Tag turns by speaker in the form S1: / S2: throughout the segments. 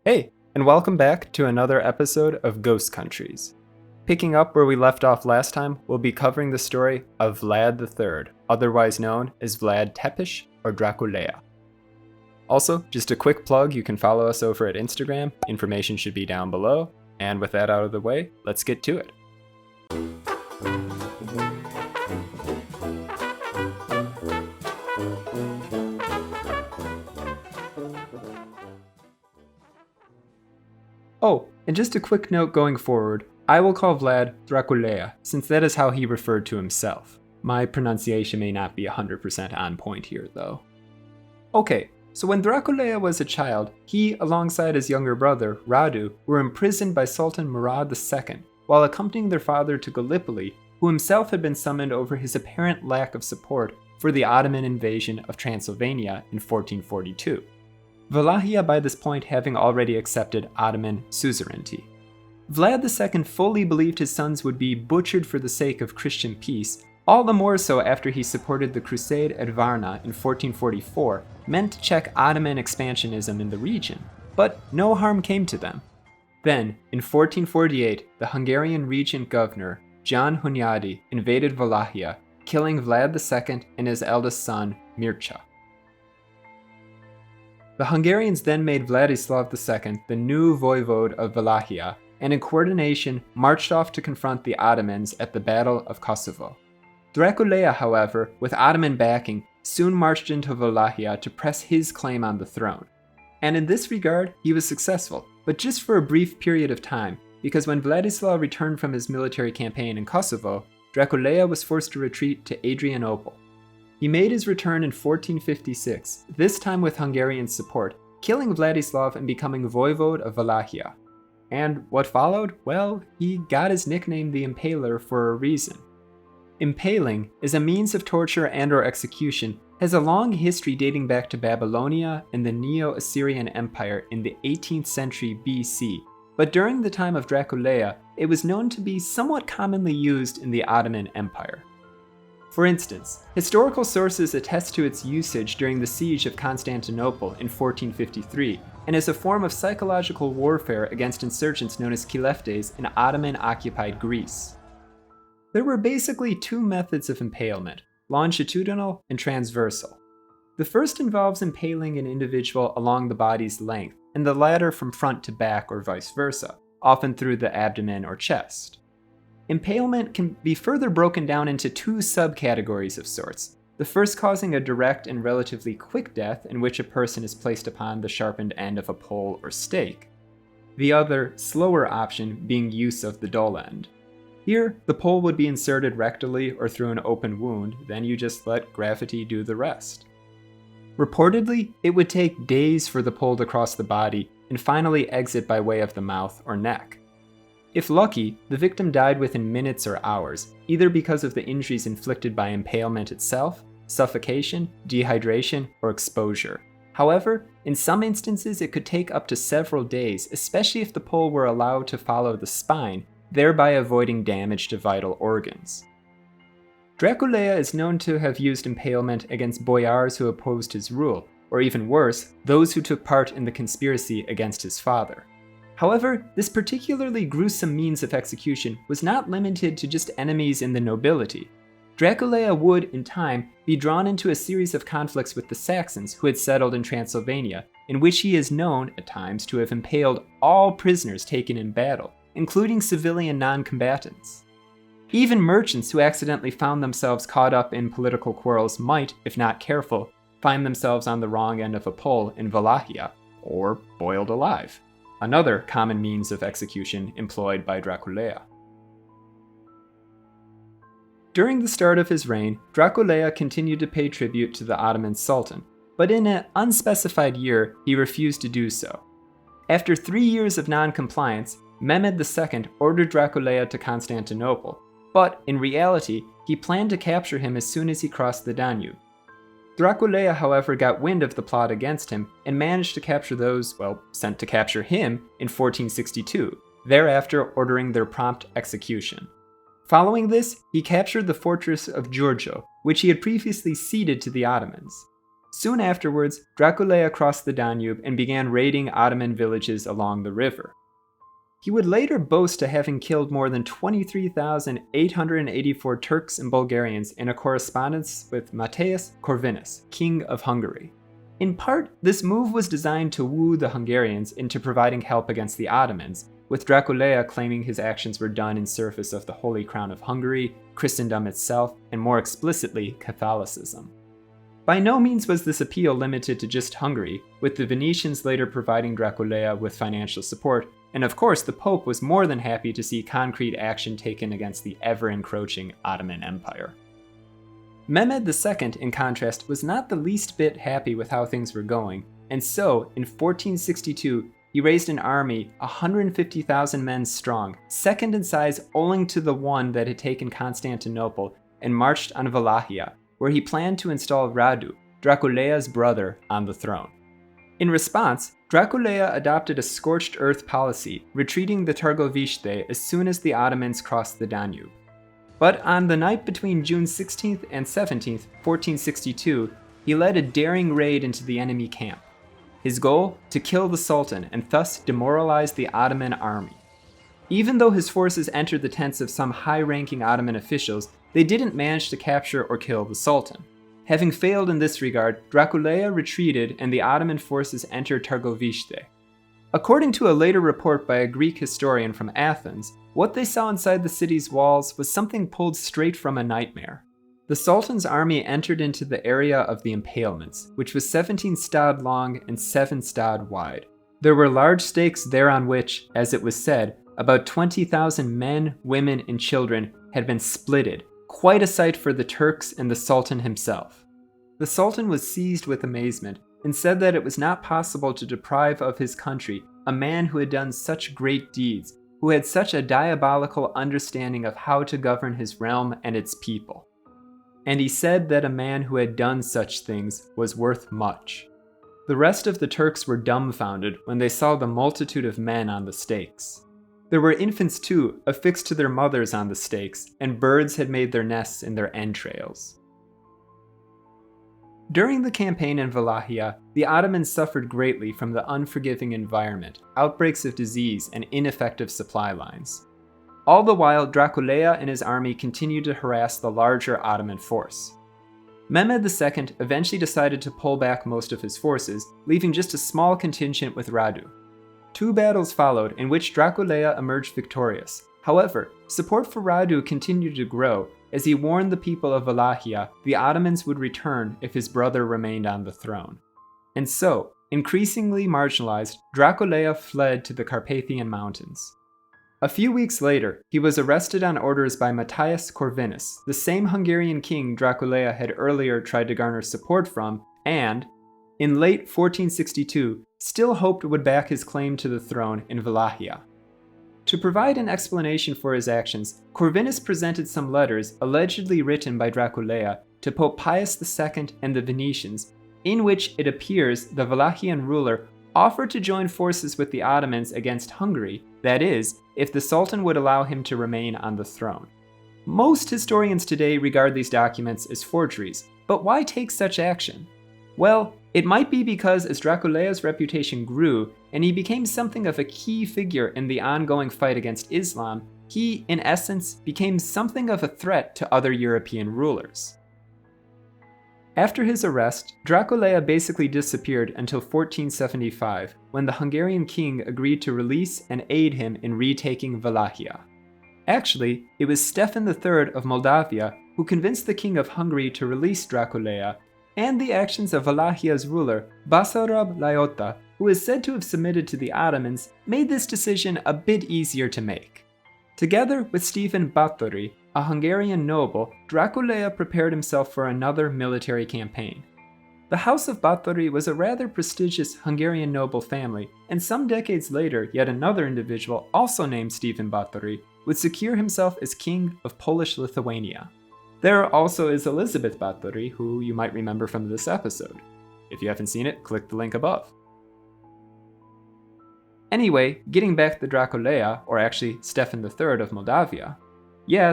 S1: Hey, and welcome back to another episode of Ghost Countries. Picking up where we left off last time, we'll be covering the story of Vlad III, otherwise known as Vlad Tepes or Dracula. Also, just a quick plug, you can follow us over at Instagram, information should be down below, and with that out of the way, let's get to it. Oh, and just a quick note going forward, I will call Vlad Dracula, since that is how he referred to himself. My pronunciation may not be 100% on point here, though. Okay, so when Dracula was a child, he, alongside his younger brother, Radu, were imprisoned by Sultan Murad II, while accompanying their father to Gallipoli, who himself had been summoned over his apparent lack of support for the Ottoman invasion of Transylvania in 1442. Wallachia by this point having already accepted Ottoman suzerainty. Vlad II fully believed his sons would be butchered for the sake of Christian peace, all the more so after he supported the crusade at Varna in 1444, meant to check Ottoman expansionism in the region, but no harm came to them. Then, in 1448, the Hungarian regent governor, John Hunyadi, invaded Wallachia, killing Vlad II and his eldest son, Mircea. The Hungarians then made Vladislav II the new voivode of Wallachia, and in coordination marched off to confront the Ottomans at the Battle of Kosovo. Dracula, however, with Ottoman backing, soon marched into Wallachia to press his claim on the throne. And in this regard, he was successful, but just for a brief period of time, because when Vladislav returned from his military campaign in Kosovo, Dracula was forced to retreat to Adrianople. He made his return in 1456, this time with Hungarian support, killing Vladislav and becoming voivode of Wallachia. And what followed? Well, he got his nickname the Impaler for a reason. Impaling is a means of torture and/or execution, has a long history dating back to Babylonia and the Neo-Assyrian Empire in the 18th century BC, but during the time of Dracula, it was known to be somewhat commonly used in the Ottoman Empire. For instance, historical sources attest to its usage during the siege of Constantinople in 1453, and as a form of psychological warfare against insurgents known as Kileftes in Ottoman-occupied Greece. There were basically two methods of impalement, longitudinal and transversal. The first involves impaling an individual along the body's length, and the latter from front to back or vice versa, often through the abdomen or chest. Impalement can be further broken down into two subcategories of sorts, the first causing a direct and relatively quick death in which a person is placed upon the sharpened end of a pole or stake. The other, slower option being use of the dull end. Here, the pole would be inserted rectally or through an open wound, then you just let gravity do the rest. Reportedly, it would take days for the pole to cross the body and finally exit by way of the mouth or neck. If lucky, the victim died within minutes or hours, either because of the injuries inflicted by impalement itself, suffocation, dehydration, or exposure. However, in some instances it could take up to several days, especially if the pole were allowed to follow the spine, thereby avoiding damage to vital organs. Dracula is known to have used impalement against boyars who opposed his rule, or even worse, those who took part in the conspiracy against his father. However, this particularly gruesome means of execution was not limited to just enemies in the nobility. Dracula would, in time, be drawn into a series of conflicts with the Saxons who had settled in Transylvania, in which he is known, at times, to have impaled all prisoners taken in battle, including civilian non-combatants. Even merchants who accidentally found themselves caught up in political quarrels might, if not careful, find themselves on the wrong end of a pole in Wallachia, or boiled alive. Another common means of execution employed by Dracula. During the start of his reign, Dracula continued to pay tribute to the Ottoman Sultan, but in an unspecified year, he refused to do so. After 3 years of non-compliance, Mehmed II ordered Dracula to Constantinople, but in reality, he planned to capture him as soon as he crossed the Danube. Dracula, however, got wind of the plot against him and managed to capture those, sent to capture him in 1462, thereafter ordering their prompt execution. Following this, he captured the fortress of Giorgio, which he had previously ceded to the Ottomans. Soon afterwards, Dracula crossed the Danube and began raiding Ottoman villages along the river. He would later boast to having killed more than 23,884 Turks and Bulgarians in a correspondence with Matthias Corvinus, King of Hungary. In part, this move was designed to woo the Hungarians into providing help against the Ottomans, with Dracula claiming his actions were done in service of the Holy Crown of Hungary, Christendom itself, and more explicitly, Catholicism. By no means was this appeal limited to just Hungary, with the Venetians later providing Dracula with financial support, and of course the Pope was more than happy to see concrete action taken against the ever-encroaching Ottoman Empire. Mehmed II, in contrast, was not the least bit happy with how things were going, and so, in 1462, he raised an army 150,000 men strong, second in size owing to the one that had taken Constantinople, and marched on Wallachia, where he planned to install Radu, Dracula's brother, on the throne. In response, Dracula adopted a scorched earth policy, retreating the Targoviste as soon as the Ottomans crossed the Danube. But on the night between June 16th and 17th, 1462, he led a daring raid into the enemy camp. His goal? To kill the Sultan and thus demoralize the Ottoman army. Even though his forces entered the tents of some high-ranking Ottoman officials, they didn't manage to capture or kill the Sultan. Having failed in this regard, Dracula retreated and the Ottoman forces entered Targoviste. According to a later report by a Greek historian from Athens, what they saw inside the city's walls was something pulled straight from a nightmare. The Sultan's army entered into the area of the impalements, which was 17 stad long and 7 stad wide. There were large stakes there on which, as it was said, about 20,000 men, women, and children had been splitted, quite a sight for the Turks and the Sultan himself. The Sultan was seized with amazement and said that it was not possible to deprive of his country a man who had done such great deeds, who had such a diabolical understanding of how to govern his realm and its people. And he said that a man who had done such things was worth much. The rest of the Turks were dumbfounded when they saw the multitude of men on the stakes. There were infants too, affixed to their mothers on the stakes, and birds had made their nests in their entrails. During the campaign in Wallachia, the Ottomans suffered greatly from the unforgiving environment, outbreaks of disease, and ineffective supply lines. All the while, Dracula and his army continued to harass the larger Ottoman force. Mehmed II eventually decided to pull back most of his forces, leaving just a small contingent with Radu. 2 battles followed in which Dracula emerged victorious. However, support for Radu continued to grow as he warned the people of Wallachia the Ottomans would return if his brother remained on the throne. And so, increasingly marginalized, Dracula fled to the Carpathian Mountains. A few weeks later, he was arrested on orders by Matthias Corvinus, the same Hungarian king Dracula had earlier tried to garner support from, and, in late 1462, still hoped would back his claim to the throne in Wallachia. To provide an explanation for his actions, Corvinus presented some letters allegedly written by Dracula to Pope Pius II and the Venetians, in which it appears the Wallachian ruler offered to join forces with the Ottomans against Hungary, that is, if the Sultan would allow him to remain on the throne. Most historians today regard these documents as forgeries, but why take such action? Well, it might be because as Dracula's reputation grew and he became something of a key figure in the ongoing fight against Islam, he, in essence, became something of a threat to other European rulers. After his arrest, Dracula basically disappeared until 1475, when the Hungarian king agreed to release and aid him in retaking Wallachia. Actually, it was Stefan III of Moldavia who convinced the king of Hungary to release Dracula, and the actions of Wallachia's ruler, Basarab Laiota, who is said to have submitted to the Ottomans, made this decision a bit easier to make. Together with Stephen Báthory, a Hungarian noble, Dracula prepared himself for another military campaign. The House of Báthory was a rather prestigious Hungarian noble family, and some decades later, yet another individual, also named Stephen Báthory, would secure himself as king of Polish-Lithuania. There also is Elizabeth Báthory, who you might remember from this episode. If you haven't seen it, click the link above. Anyway, getting back to Dracula, or actually Stefan III of Moldavia.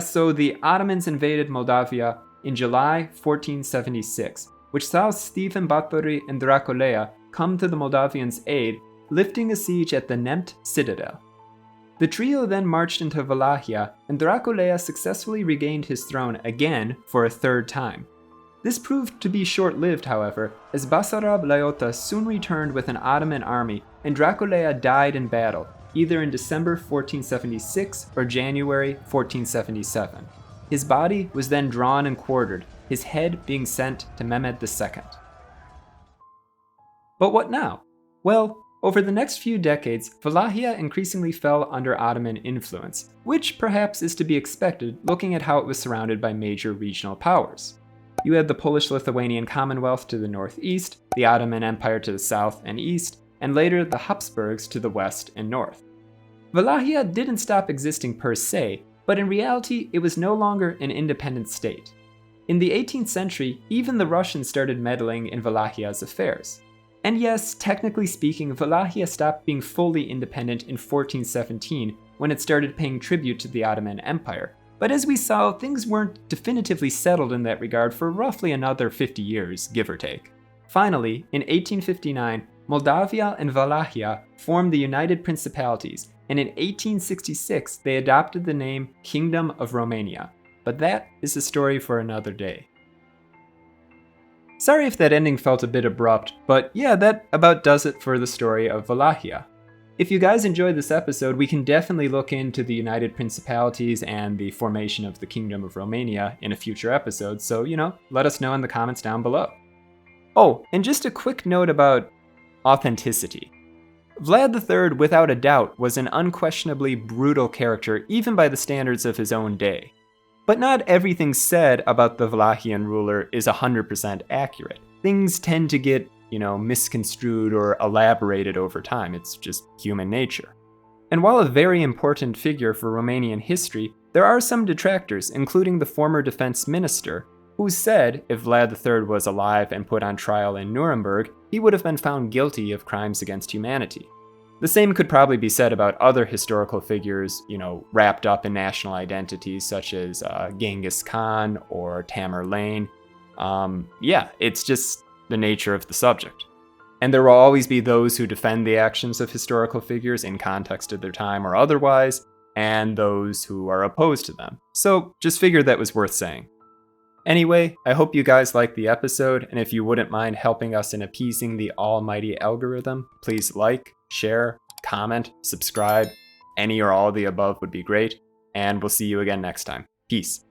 S1: So the Ottomans invaded Moldavia in July 1476, which saw Stephen Batory and Dracula come to the Moldavians' aid, lifting a siege at the Nemt citadel. The trio then marched into Wallachia, and Dracula successfully regained his throne again for a third time. This proved to be short-lived, however, as Basarab Laiota soon returned with an Ottoman army, and Dracula died in battle, either in December 1476 or January 1477. His body was then drawn and quartered, his head being sent to Mehmed II. But what now? Well, over the next few decades, Wallachia increasingly fell under Ottoman influence, which perhaps is to be expected looking at how it was surrounded by major regional powers. You had the Polish-Lithuanian Commonwealth to the northeast, the Ottoman Empire to the south and east, and later the Hapsburgs to the west and north. Wallachia didn't stop existing per se, but in reality it was no longer an independent state. In the 18th century, even the Russians started meddling in Wallachia's affairs. And yes, technically speaking, Wallachia stopped being fully independent in 1417 when it started paying tribute to the Ottoman Empire. But as we saw, things weren't definitively settled in that regard for roughly another 50 years, give or take. Finally, in 1859, Moldavia and Wallachia formed the United Principalities, and in 1866 they adopted the name Kingdom of Romania. But that is a story for another day. Sorry if that ending felt a bit abrupt, but yeah, that about does it for the story of Wallachia. If you guys enjoyed this episode, we can definitely look into the United Principalities and the formation of the Kingdom of Romania in a future episode, so, let us know in the comments down below. Oh, and just a quick note about authenticity. Vlad III, without a doubt, was an unquestionably brutal character even by the standards of his own day. But not everything said about the Wallachian ruler is 100% accurate. Things tend to get misconstrued or elaborated over time. It's just human nature. And while a very important figure for Romanian history, there are some detractors, including the former defense minister, who said if Vlad III was alive and put on trial in Nuremberg, he would have been found guilty of crimes against humanity. The same could probably be said about other historical figures, wrapped up in national identities such as Genghis Khan or Tamerlane. It's just the nature of the subject. And there will always be those who defend the actions of historical figures in context of their time or otherwise, and those who are opposed to them. So just figured that was worth saying. Anyway, I hope you guys liked the episode, and if you wouldn't mind helping us in appeasing the almighty algorithm, please like, share, comment, subscribe. Any or all of the above would be great, and we'll see you again next time. Peace.